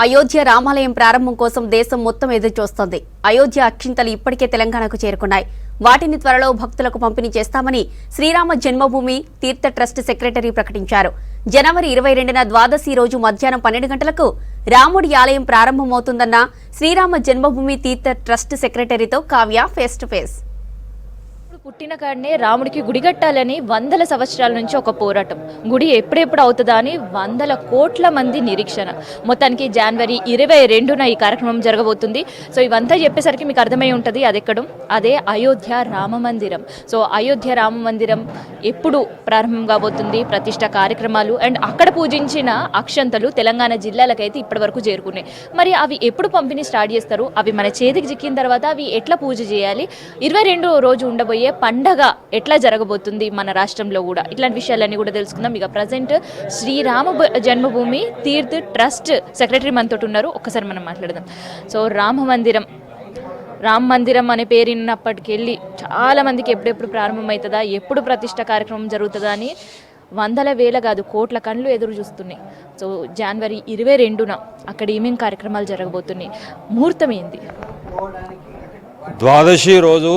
అయోధ్య రామాలయం ప్రారంభం కోసం దేశం మొత్తం ఎదురుచూస్తోంది. అయోధ్య అక్షింతలు ఇప్పటికే తెలంగాణకు చేరుకున్నాయి. వాటిని త్వరలో భక్తులకు పంపిణీ చేస్తామని శ్రీరామ జన్మభూమి తీర్థ ట్రస్ట్ సెక్రటరీ ప్రకటించారు. జనవరి 22న ద్వాదశి రోజు మధ్యాహ్నం 12 గంటలకు రాముడి ఆలయం ప్రారంభమవుతుందన్న శ్రీరామ జన్మభూమి తీర్థ ట్రస్ట్ సెక్రటరీతో కావ్య ఫేస్ టు ఫేస్. పుట్టిన కాడనే రాముడికి గుడి కట్టాలని వందల సంవత్సరాల నుంచి ఒక పోరాటం. గుడి ఎప్పుడెప్పుడు అవుతుందా అని వందల కోట్ల మంది నిరీక్షణ. మొత్తానికి జనవరి 22న ఈ కార్యక్రమం జరగబోతుంది. సో ఇవంతా చెప్పేసరికి మీకు అర్థమై ఉంటుంది అది ఎక్కడం, అదే అయోధ్య రామ మందిరం. సో అయోధ్య రామ మందిరం ఎప్పుడు ప్రారంభం కాబోతుంది, ప్రతిష్ట కార్యక్రమాలు అండ్ అక్కడ పూజించిన అక్షంతలు తెలంగాణ జిల్లాలకైతే ఇప్పటి వరకు చేరుకున్నాయి. మరి అవి ఎప్పుడు పంపిణీ స్టార్ట్ చేస్తారు, అవి మన చేతికి చిక్కిన తర్వాత అవి ఎట్లా పూజ చేయాలి, 22 రోజు ఉండబోయే పండగ ఎట్లా జరగబోతుంది మన రాష్ట్రంలో కూడా, ఇట్లాంటి విషయాలన్నీ కూడా తెలుసుకుందాం. ఇక ప్రజెంట్ శ్రీరామ జన్మభూమి తీర్థ్ ట్రస్ట్ సెక్రటరీ మనతోటి ఉన్నారు. ఒక్కసారి మనం మాట్లాడదాం. సో రామ మందిరం అనే పేరు విన్నప్పటికెళ్ళి చాలా మందికి ఎప్పుడెప్పుడు ప్రారంభమవుతుందా, ఎప్పుడు ప్రతిష్ట కార్యక్రమం జరుగుతుందా అని వందల వేల కాదు కోట్ల కళ్ళు ఎదురు చూస్తున్నాయి. సో జనవరి 22న అక్కడ ఏమేమి కార్యక్రమాలు జరగబోతున్నాయి, ముహూర్తం ఏంది? ద్వాదశి రోజు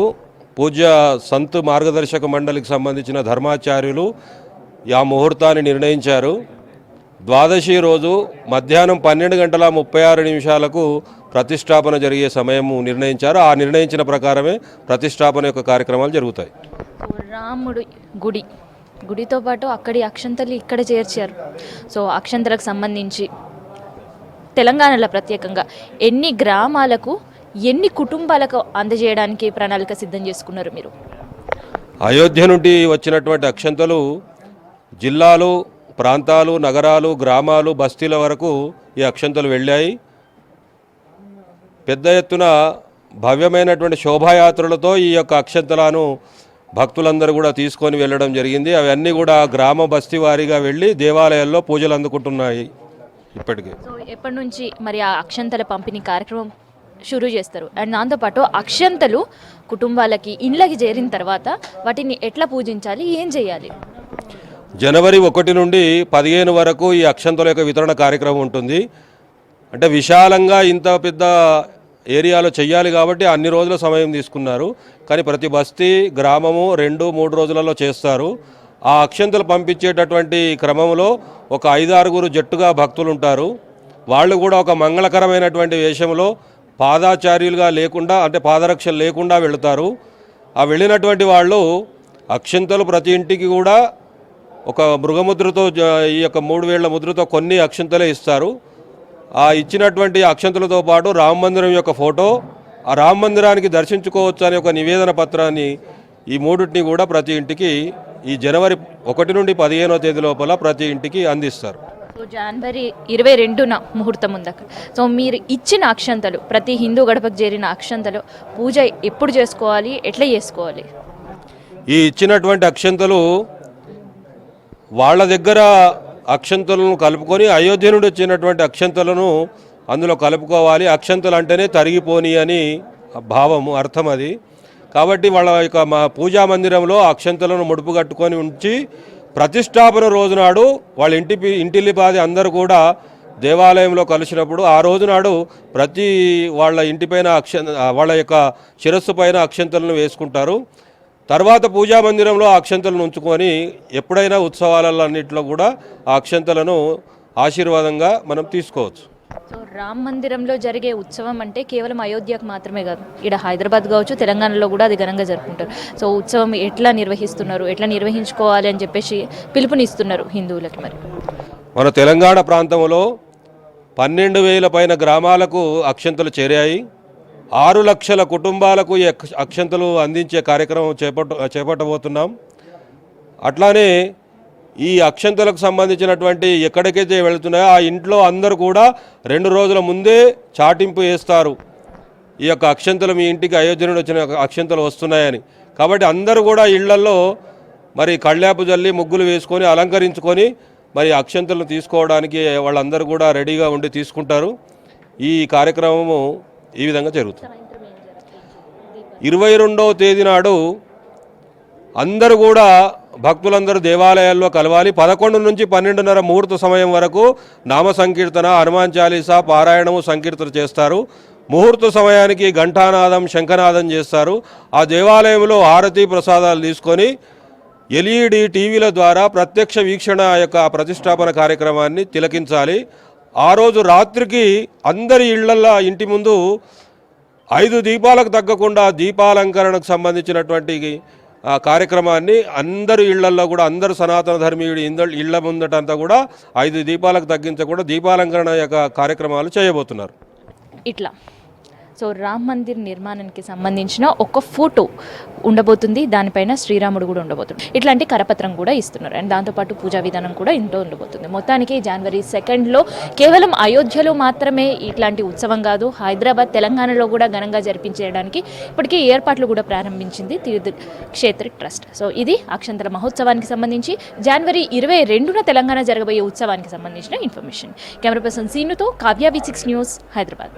పూజ్య సంత్ మార్గదర్శక మండలికి సంబంధించిన ధర్మాచార్యులు ఆ ముహూర్తాన్ని నిర్ణయించారు. ద్వాదశి రోజు మధ్యాహ్నం 12:36 ప్రతిష్టాపన జరిగే సమయం నిర్ణయించారు. ఆ నిర్ణయించిన ప్రకారమే ప్రతిష్టాపన యొక్క కార్యక్రమాలు జరుగుతాయి. రాముడు గుడితో పాటు అక్కడి అక్షంతలు ఇక్కడ చేర్చారు. సో అక్షంతలకు సంబంధించి తెలంగాణలో ప్రత్యేకంగా ఎన్ని గ్రామాలకు, ఎన్ని కుటుంబాలకు అందజేయడానికి ప్రణాళిక సిద్ధం చేసుకున్నారు మీరు? అయోధ్య నుండి వచ్చినటువంటి అక్షంతలు జిల్లాలు, ప్రాంతాలు, నగరాలు, గ్రామాలు, బస్తీల వరకు ఈ అక్షంతలు వెళ్ళాయి. పెద్ద ఎత్తున భవ్యమైనటువంటి శోభాయాత్రలతో ఈ యొక్క అక్షంతలను భక్తులందరూ కూడా తీసుకొని వెళ్ళడం జరిగింది. అవన్నీ కూడా గ్రామ బస్తీ వారీగా వెళ్ళి దేవాలయాల్లో పూజలు అందుకుంటున్నాయి ఇప్పటికే. సో ఎప్పటి నుంచి మరి ఆ అక్షంతల పంపిణీ కార్యక్రమం షురూ చేస్తారు? అండ్ దాంతోపాటు అక్షంతలు కుటుంబాలకి ఇండ్లకి చేరిన తర్వాత వాటిని ఎట్లా పూజించాలి, ఏం చేయాలి? జనవరి 1 నుండి 15 వరకు ఈ అక్షంతల యొక్క వితరణ కార్యక్రమం ఉంటుంది. అంటే విశాలంగా ఇంత పెద్ద ఏరియాలో చెయ్యాలి కాబట్టి అన్ని రోజుల సమయం తీసుకున్నారు. కానీ ప్రతి బస్తీ, గ్రామము 2-3 రోజులలో చేస్తారు. ఆ అక్షంతలు పంపించేటటువంటి క్రమంలో ఒక 5-6 జట్టుగా భక్తులు ఉంటారు. వాళ్ళు కూడా ఒక మంగళకరమైనటువంటి వేషంలో పాదాచార్యులుగా లేకుండా, అంటే పాదరక్షలు లేకుండా వెళుతారు. ఆ వెళ్ళినటువంటి వాళ్ళు అక్షంతలు ప్రతి ఇంటికి కూడా ఒక మృగముద్రతో, ఈ యొక్క 3 వేళ్ల ముద్రతో కొన్ని అక్షంతలే ఇస్తారు. ఆ ఇచ్చినటువంటి అక్షంతలతో పాటు రామ మందిరం యొక్క ఫోటో, ఆ రామ మందిరానికి దర్శించుకోవచ్చు అనే ఒక నివేదన పత్రాన్ని, ఈ మూడింటిని కూడా ప్రతి ఇంటికి ఈ జనవరి 1 నుండి 15వ తేదీ లోపల ప్రతి ఇంటికి అందిస్తారు. సో జనవరి 22న ముహూర్తం ఉంది అక్కడ. సో మీరు ఇచ్చిన అక్షంతలు, ప్రతి హిందూ గడపకు చేరిన అక్షంతలు పూజ ఎప్పుడు చేసుకోవాలి, ఎట్లా చేసుకోవాలి? ఈ ఇచ్చినటువంటి అక్షంతలు వాళ్ళ దగ్గర అక్షంతలను కలుపుకొని అయోధ్య నుండి వచ్చినటువంటి అక్షంతలను అందులో కలుపుకోవాలి. అక్షంతలు అంటేనే తరిగిపోని అని భావము, అర్థం అది. కాబట్టి వాళ్ళ యొక్క మా పూజా మందిరంలో అక్షంతలను ముడుపు కట్టుకొని ఉంచి ప్రతిష్టాపన రోజునాడు వాళ్ళ ఇంటిల్లిపాది అందరూ కూడా దేవాలయంలో కలిసినప్పుడు ఆ రోజునాడు ప్రతి వాళ్ళ ఇంటిపైన వాళ్ళ యొక్క శిరస్సు పైన అక్షంతలను వేసుకుంటారు. తర్వాత పూజా మందిరంలో అక్షంతలను ఉంచుకొని ఎప్పుడైనా ఉత్సవాలన్నింటిలో కూడా ఆ అక్షంతలను ఆశీర్వాదంగా మనం తీసుకోవచ్చు. సో రామ మందిరంలో జరిగే ఉత్సవం అంటే కేవలం అయోధ్యకు మాత్రమే కాదు, ఇక్కడ హైదరాబాద్ కావచ్చు, తెలంగాణలో కూడా అది ఘనంగా జరుపుకుంటారు. సో ఉత్సవం ఎట్లా నిర్వహిస్తున్నారు, ఎట్లా నిర్వహించుకోవాలి అని చెప్పేసి పిలుపునిస్తున్నారు హిందువులకి. మరి మన తెలంగాణ ప్రాంతంలో 12,000 పైన గ్రామాలకు అక్షంతలు చేరాయి. 6 లక్షల కుటుంబాలకు ఈ అక్షంతలు అందించే కార్యక్రమం చేపట్టబోతున్నాం. అట్లానే ఈ అక్షంతలకు సంబంధించినటువంటి ఎక్కడికైతే వెళుతున్నాయో ఆ ఇంట్లో అందరూ కూడా 2 రోజుల ముందే చాటింపు వేస్తారు. ఈ యొక్క అక్షంతలు మీ ఇంటికి అయోధ్య నుండి వచ్చిన అక్షంతలు వస్తున్నాయని. కాబట్టి అందరూ కూడా ఇళ్లలో మరి కళ్యాపు జల్లి ముగ్గులు వేసుకొని అలంకరించుకొని మరి అక్షంతలను తీసుకోవడానికి వాళ్ళందరూ కూడా రెడీగా ఉండి తీసుకుంటారు. ఈ కార్యక్రమము ఈ విధంగా జరుగుతుంది. 22వ తేదీ నాడు అందరూ కూడా భక్తులందరూ దేవాలయాల్లో కలవాలి. 11 నుంచి 12:30 ముహూర్త సమయం వరకు నామ సంకీర్తన, హనుమాన్ చాలీసా, పారాయణము, సంకీర్తన చేస్తారు. ముహూర్త సమయానికి ఘంటానాదం, శంఖనాదం చేస్తారు. ఆ దేవాలయంలో హారతి ప్రసాదాలు తీసుకొని ఎల్ఈడి టీవీల ద్వారా ప్రత్యక్ష వీక్షణ యొక్క ప్రతిష్టాపన కార్యక్రమాన్ని తిలకించాలి. ఆ రోజు రాత్రికి అందరి ఇళ్లల్లో ఇంటి ముందు 5 దీపాలకు తగ్గకుండా దీపాలంకరణకు సంబంధించినటువంటి ఆ కార్యక్రమాన్ని అందరు ఇళ్లల్లో కూడా అందరు సనాతన ధర్మీయుడి ఇళ్ల ముందటంతా కూడా 5 దీపాలకు తగ్గించకుండా దీపాలంకరణ యొక్క కార్యక్రమాలు చేయబోతున్నారు. ఇట్లా సో రామ్ మందిర్ నిర్మాణానికి సంబంధించిన ఒక ఫోటో ఉండబోతుంది, దానిపైన శ్రీరాముడు కూడా ఉండబోతుంది. ఇట్లాంటి కరపత్రం కూడా ఇస్తున్నారు. అండ్ దాంతోపాటు పూజా విధానం కూడా ఇంట్లో ఉండబోతుంది. మొత్తానికి జనవరి 2 కేవలం అయోధ్యలో మాత్రమే ఇట్లాంటి ఉత్సవం కాదు, హైదరాబాద్, తెలంగాణలో కూడా ఘనంగా జరిపించడానికి ఇప్పటికే ఏర్పాట్లు కూడా ప్రారంభించింది తీర్థక్షేత్ర ట్రస్ట్. సో ఇది అక్షంతల మహోత్సవానికి సంబంధించి జనవరి 22న తెలంగాణ జరగబోయే ఉత్సవానికి సంబంధించిన ఇన్ఫర్మేషన్. కెమెరా పర్సన్ సీనుతో కావ్య, V6 న్యూస్, హైదరాబాద్.